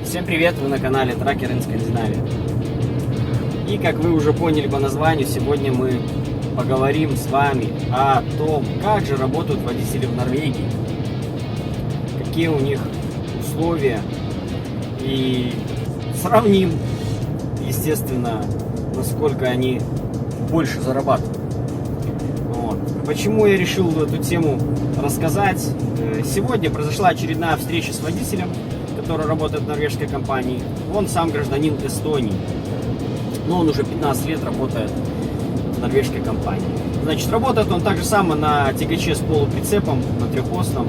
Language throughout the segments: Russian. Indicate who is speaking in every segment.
Speaker 1: Всем привет, вы на канале Tracker in Scandinavia. И как вы уже поняли по названию, сегодня мы поговорим с вами о том, как же работают водители в Норвегии, какие у них условия, и сравним, естественно, насколько они больше зарабатывают. Вот. Почему я решил эту тему рассказать? Сегодня произошла очередная встреча с водителем, который работает в норвежской компании. Он сам гражданин Эстонии, но он уже 15 лет работает в норвежской компании. Значит, работает он так же само на тягаче с полуприцепом, на трехосном,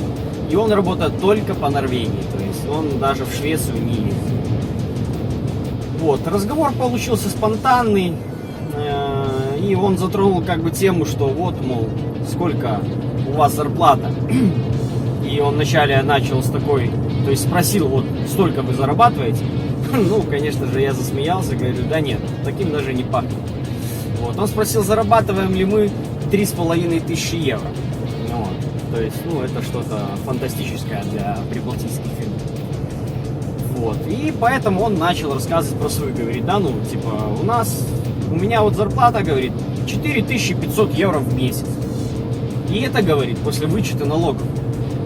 Speaker 1: и он работает только по Норвегии, то есть он даже в Швецию не ездит. Вот, разговор получился спонтанный, и он затронул как бы тему, что вот, мол, сколько у вас зарплата. И он вначале начал с такой, то есть спросил, вот, столько вы зарабатываете? Ну, конечно же, я засмеялся, говорю, да нет, таким даже не пахнет. Вот, он спросил, зарабатываем ли мы 3500 евро. Вот, то есть, ну, это что-то фантастическое для прибалтийских фирм. Вот, и поэтому он начал рассказывать про свою, говорит, да, ну, типа, у меня вот зарплата, говорит, 4500 евро в месяц. И это, говорит, после вычета налогов.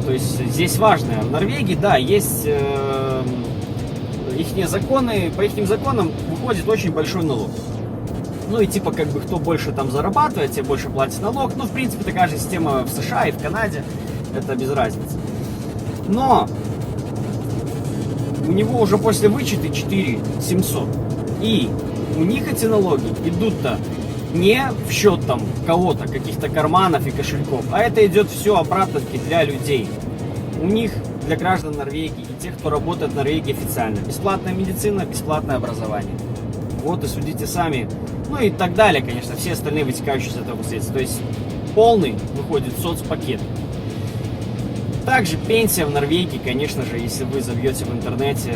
Speaker 1: То есть здесь важно, в Норвегии, да, есть ихние законы, по ихним законам выходит очень большой налог. Ну и типа как бы кто больше там зарабатывает, те больше платит налог. Ну, в принципе, такая же система в США и в Канаде, это без разницы. Но у него уже после вычета 4700. И у них эти налоги идут-то не в счет там кого-то, каких-то карманов и кошельков, а это идет все обратно-таки для людей. У них, для граждан Норвегии и тех, кто работает в Норвегии официально, бесплатная медицина, бесплатное образование. Вот и судите сами. Ну и так далее, конечно, все остальные вытекающие из этого последствия. То есть полный выходит соцпакет. Также пенсия в Норвегии, конечно же, если вы забьете в интернете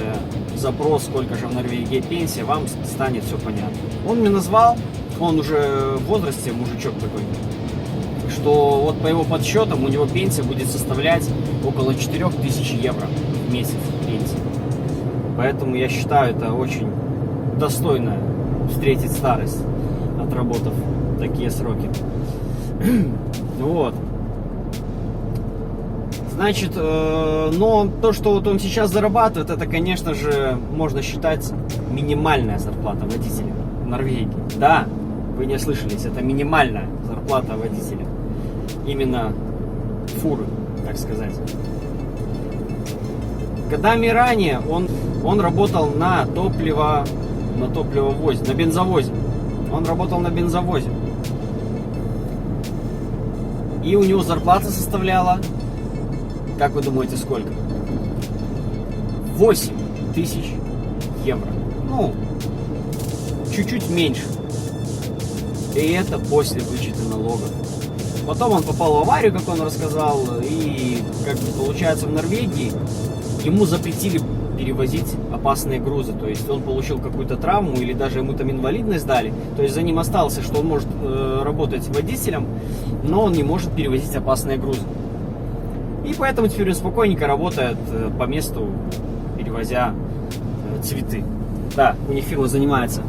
Speaker 1: запрос, сколько же в Норвегии пенсия, вам станет все понятно. Он мне назвал, он уже в возрасте, мужичок такой, что вот по его подсчетам у него пенсия будет составлять около 4000 евро в месяц пенсии. Поэтому я считаю, это очень достойно встретить старость, отработав такие сроки. Вот. Значит, но то, что вот он сейчас зарабатывает, это, конечно же, можно считать минимальная зарплата водителя в Норвегии. Да, вы не ослышались, это минимальная зарплата водителя. Именно фуры, так сказать. Годами ранее он работал на топливовозе, на бензовозе. Он работал на бензовозе. И у него зарплата составляла, как вы думаете, сколько? 8000 евро. Ну, чуть-чуть меньше. И это после вычета налогов. Потом он попал в аварию, как он рассказал, и, как бы, получается, в Норвегии ему запретили перевозить опасные грузы. То есть он получил какую-то травму или даже ему там инвалидность дали. То есть за ним остался, что он может работать водителем, но он не может перевозить опасные грузы. И поэтому теперь он спокойненько работает по месту, перевозя цветы. Да, у них фирма занимается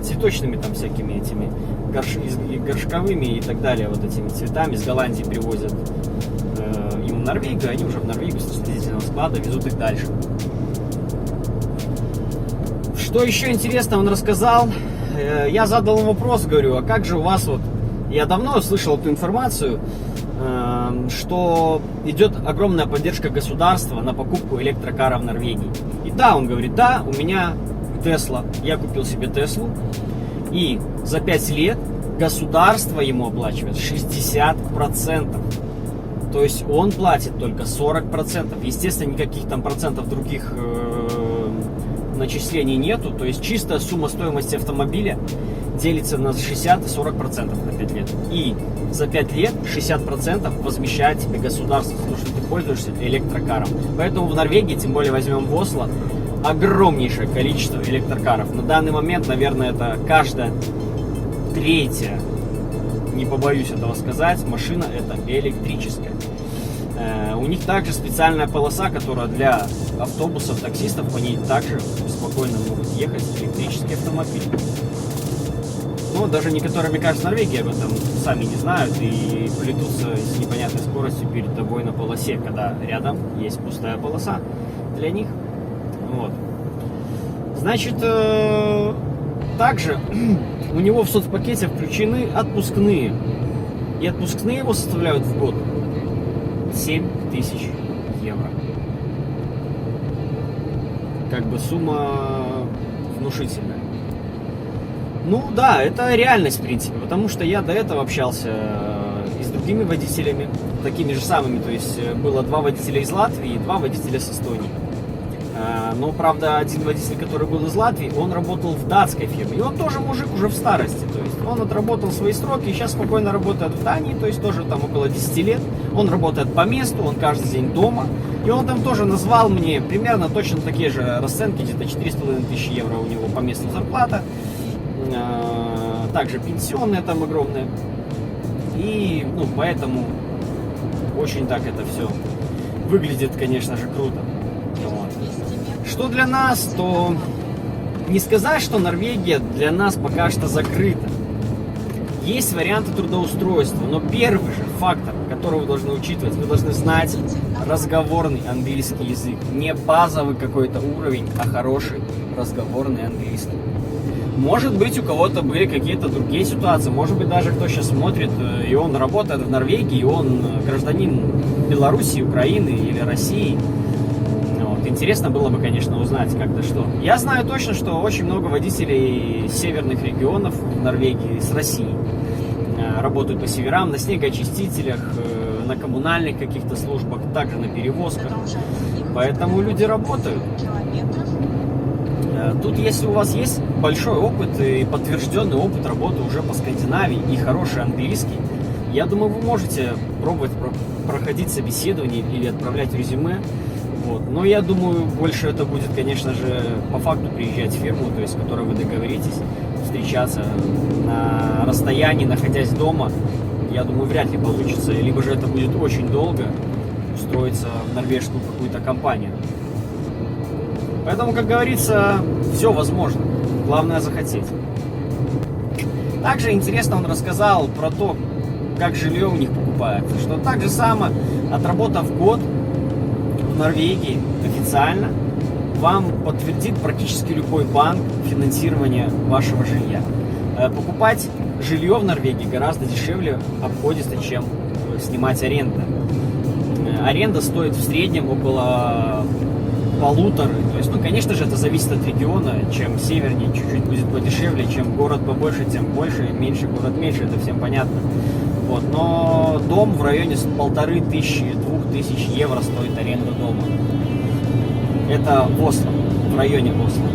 Speaker 1: цветочными там всякими этими горшковыми и так далее, вот этими цветами. С Голландии привозят им в Норвегию, они уже в Норвегию с распределительного склада везут их дальше. Что еще интересно он рассказал? Я задал ему вопрос, говорю, а как же у вас вот... Я давно слышал эту информацию, что идет огромная поддержка государства на покупку электрокара в Норвегии. И да, он говорит, да, у меня Тесла, я купил себе Теслу, и за 5 лет государство ему оплачивает 60%. То есть он платит только 40%. Естественно, никаких там процентов других начислений нету. То есть чистая сумма стоимости автомобиля делится на 60 и 40% на 5 лет. И за 5 лет 60% возмещает тебе государство, потому что ты пользуешься электрокаром. Поэтому в Норвегии, тем более возьмем в Осло, огромнейшее количество электрокаров. На данный момент, наверное, это каждая третья, не побоюсь этого сказать, машина это электрическая. У У них также специальная полоса, которая для автобусов, таксистов, по ней также спокойно могут ехать электрические автомобили. Но даже некоторые, мне кажется, Норвегии об этом сами не знают и плетутся с непонятной скоростью перед тобой на полосе, когда рядом есть пустая полоса для них. Вот. Значит, также у него в соцпакете включены отпускные. И отпускные его составляют в год 7000 евро. Как бы сумма внушительная. Ну да, это реальность в принципе, потому что я до этого общался и с другими водителями, такими же самыми, то есть было 2 водителя из Латвии и 2 водителя с Эстонии. Но, правда, один водитель, который был из Латвии, он работал в датской фирме. И он тоже мужик уже в старости. То есть он отработал свои сроки и сейчас спокойно работает в Дании. То есть тоже там около 10 лет. Он работает по месту, он каждый день дома. И он там тоже назвал мне примерно точно такие же расценки. Где-то 4500 евро у него по месту зарплата. Также пенсионные там огромные. И, ну, поэтому очень так это все выглядит, конечно же, круто. Что для нас, то не сказать, что Норвегия для нас пока что закрыта. Есть варианты трудоустройства, но первый же фактор, который вы должны учитывать, вы должны знать разговорный английский язык. Не базовый какой-то уровень, а хороший разговорный английский. Может быть, у кого-то были какие-то другие ситуации, может быть, даже кто сейчас смотрит, и он работает в Норвегии, и он гражданин Белоруссии, Украины или России. Интересно было бы, конечно, узнать как-то что. Я знаю точно, что очень много водителей северных регионов в Норвегии с России работают по северам, на снегоочистителях, на коммунальных каких-то службах, также на перевозках. Поэтому люди работают. Тут, если у вас есть большой опыт и подтвержденный опыт работы уже по Скандинавии и хороший английский, я думаю, вы можете пробовать проходить собеседование или отправлять резюме. Вот. Но я думаю, больше это будет, конечно же, по факту приезжать в фирму, то есть, с которой вы договоритесь, встречаться на расстоянии, находясь дома. Я думаю, вряд ли получится. Либо же это будет очень долго устроиться в норвежскую какую-то компанию. Поэтому, как говорится, все возможно. Главное захотеть. Также интересно он рассказал про то, как жилье у них покупается. Что так же самое, отработав год в Норвегии официально, вам подтвердит практически любой банк финансирование вашего жилья. Покупать жилье в Норвегии гораздо дешевле обходится, чем снимать аренду. Аренда стоит в среднем около 1,5. То есть, ну, конечно же, это зависит от региона. Чем севернее, чуть-чуть будет подешевле, чем город побольше, тем больше, меньше город меньше, это всем понятно. Вот. Но дом в районе 1500-2000 евро стоит аренда дома. Это в Осло, в районе Осло.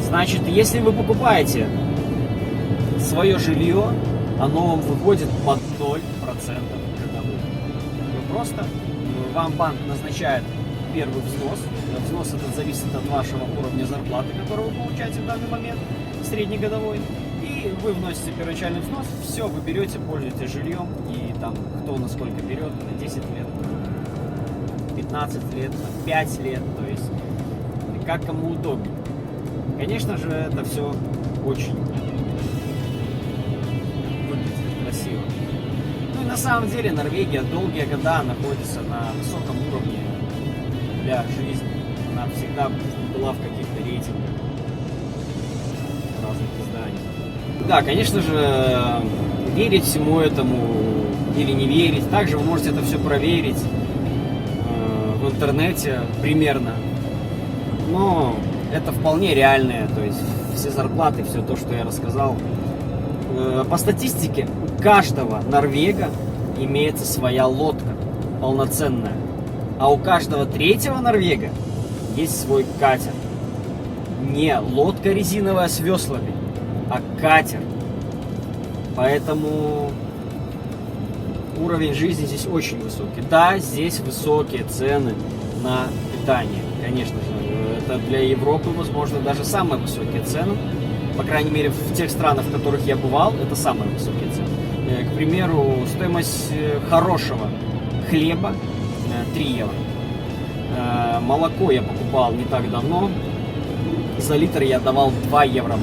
Speaker 1: Значит, если вы покупаете свое жилье, оно вам выходит под 0% годовых. Вы просто, вам банк назначает первый взнос. Взнос этот зависит от вашего уровня зарплаты, который вы получаете в данный момент, среднегодовой. И вы вносите первоначальный взнос, все, вы берете, пользуетесь жильем, и там кто насколько берет, на 10 лет, 15 лет, 5 лет, то есть как кому удобнее. Конечно же, это все очень выглядит красиво. Ну и на самом деле Норвегия долгие года находится на высоком уровне для жизни. Она всегда была в каких-то рейтингах разных изданий. Да, конечно же, верить всему этому или не верить. Также вы можете это все проверить в интернете примерно. Но это вполне реальное, то есть все зарплаты, все то, что я рассказал. По статистике, у каждого норвега имеется своя лодка полноценная. А у каждого третьего норвега есть свой катер. Не лодка резиновая с веслами, а катер. Поэтому уровень жизни здесь очень высокий. Да, здесь высокие цены на питание. Конечно же, это для Европы, возможно, даже самые высокие цены. По крайней мере, в тех странах, в которых я бывал, это самые высокие цены. К примеру, стоимость хорошего хлеба 3 евро. Молоко я покупал не так давно. За литр я давал 2 евро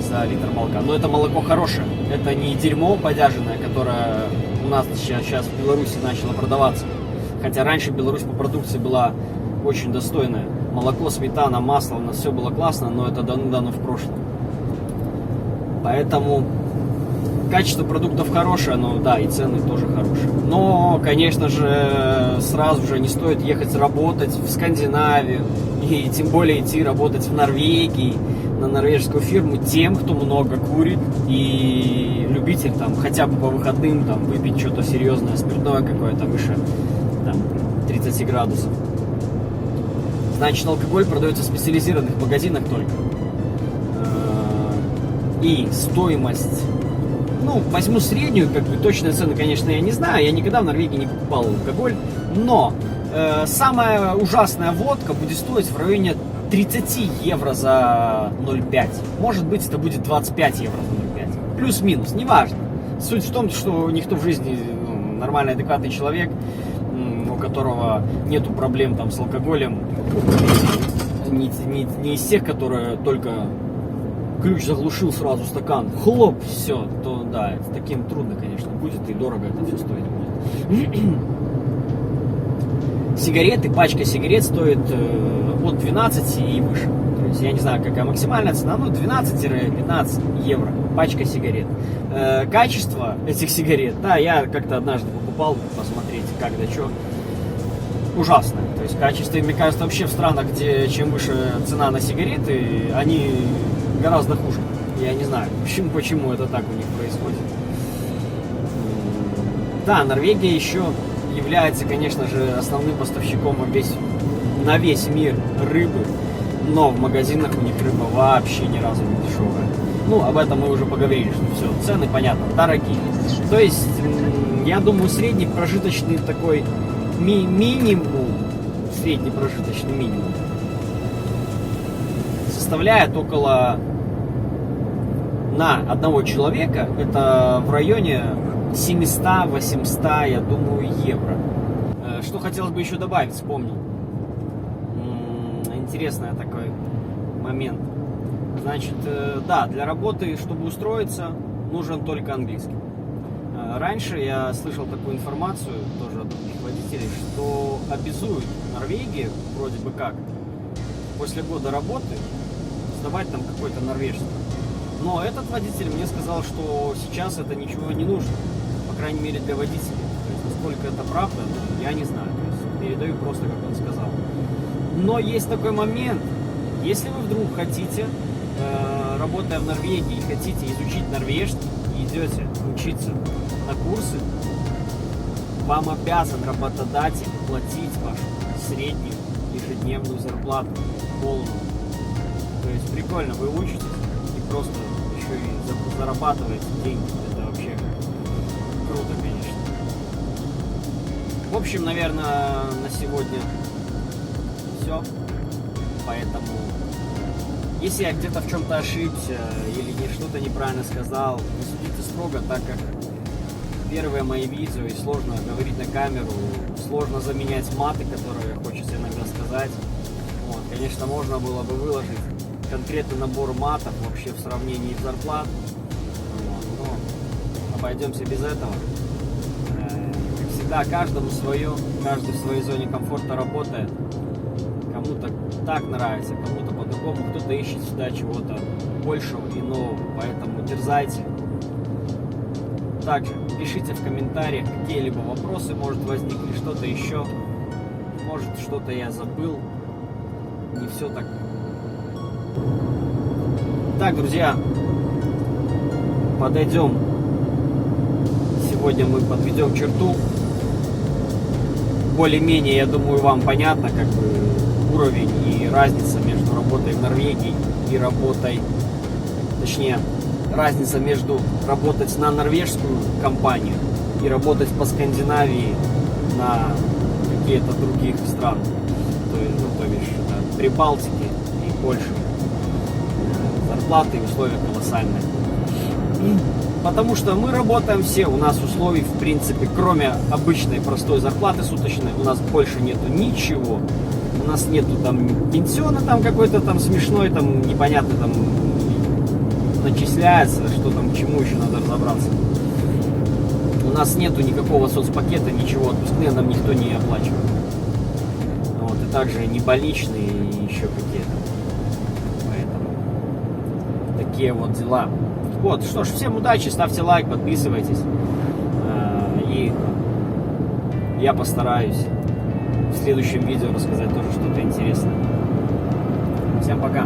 Speaker 1: за литр молока. Но это молоко хорошее. Это не дерьмо подяженное, которое у нас сейчас в Беларуси начало продаваться. Хотя раньше Беларусь по продукции была очень достойная. Молоко, сметана, масло, у нас все было классно, но это давно в прошлом. Поэтому качество продуктов хорошее, но да, и цены тоже хорошие. Но, конечно же, сразу же не стоит ехать работать в Скандинавию, и тем более идти работать в Норвегии, на норвежскую фирму, тем, кто много курит и любитель там хотя бы по выходным там выпить что-то серьезное, спиртное какое-то выше там 30 градусов. Значит, алкоголь продается в специализированных магазинах только. И стоимость, ну, возьму среднюю, как бы точные цены, конечно, я не знаю, я никогда в Норвегии не покупал алкоголь, но самая ужасная водка будет стоить в районе 30 евро за 0,5. Может быть, это будет 25 евро за 0,5. Плюс-минус, неважно. Суть в том, что никто в жизни, нормальный, адекватный человек, у которого нету проблем там с алкоголем, не из тех, которые только ключ заглушил сразу стакан, хлоп, все, то да, это таким трудно, конечно, будет и дорого это все стоить будет. Сигареты, пачка сигарет стоит от 12 и выше. То есть я не знаю, какая максимальная цена, но 12-15 евро пачка сигарет. Качество этих сигарет, да, я как-то однажды покупал, посмотреть, как да что, ужасное. То есть качество, мне кажется, вообще в странах, где чем выше цена на сигареты, они гораздо хуже. Я не знаю, почему это так у них происходит. Да, Норвегия еще является, конечно же, основным поставщиком на весь мир рыбы, но в магазинах у них рыба вообще ни разу не дешевая. Ну, об этом мы уже поговорили, что все, цены, понятно, дорогие. То есть, я думаю, средний прожиточный такой средний прожиточный минимум составляет около, на одного человека, это в районе 700-800, я думаю, евро. Что хотелось бы еще добавить, вспомнил. Интересный такой момент. Значит, да, для работы, чтобы устроиться, нужен только английский. Раньше я слышал такую информацию, тоже от других водителей, что обязуют Норвегию, вроде бы как, после года работы сдавать там какой-то норвежский. Но этот водитель мне сказал, что сейчас это ничего не нужно, по крайней мере для водителей. То есть, насколько это правда, я не знаю. То есть, передаю просто, как он сказал. Но есть такой момент, если вы вдруг хотите, работая в Норвегии, хотите изучить норвежский, и идете учиться на курсы, вам обязан работодатель платить вашу среднюю ежедневную зарплату, полную. То есть прикольно, вы учитесь и просто еще и зарабатываете деньги. Это вообще круто, конечно. В общем, наверное, на сегодня все. Поэтому, если я где-то в чем-то ошибся или что-то неправильно сказал, не судите строго, так как первые мои видео, и сложно говорить на камеру, сложно заменять маты, которые хочется иногда сказать. Вот, конечно, можно было бы выложить конкретный набор матов вообще в сравнении зарплат. Вот, но обойдемся без этого. Как всегда, каждому свое, каждый в своей зоне комфорта работает. Кому-то так нравится, кому-то по-другому, кто-то ищет сюда чего-то большего и нового, поэтому дерзайте. Также пишите в комментариях какие-либо вопросы, может возникли, что-то еще, может что-то я забыл, не все так. Так, друзья, подойдем, сегодня мы подведем черту, более-менее, я думаю, вам понятно, как бы уровень и разница между работой в Норвегии и работой, точнее, разница между работать на норвежскую компанию и работать по Скандинавии на какие-то других стран, то бишь да, Прибалтики и Польши. Зарплаты и условия колоссальные. Потому что мы работаем все, у нас условий, в принципе, кроме обычной простой зарплаты суточной, у нас больше нету ничего. У нас нету там пенсиона там какой-то там смешной, там непонятно там начисляется, что там к чему еще надо разобраться. У нас нету никакого соцпакета, ничего, отпускные нам никто не оплачивает. Вот, и также не больничные, и еще какие-то. Поэтому такие вот дела. Вот, что ж, всем удачи, ставьте лайк, подписывайтесь. И я постараюсь в следующем видео рассказать тоже что-то интересное. Всем пока!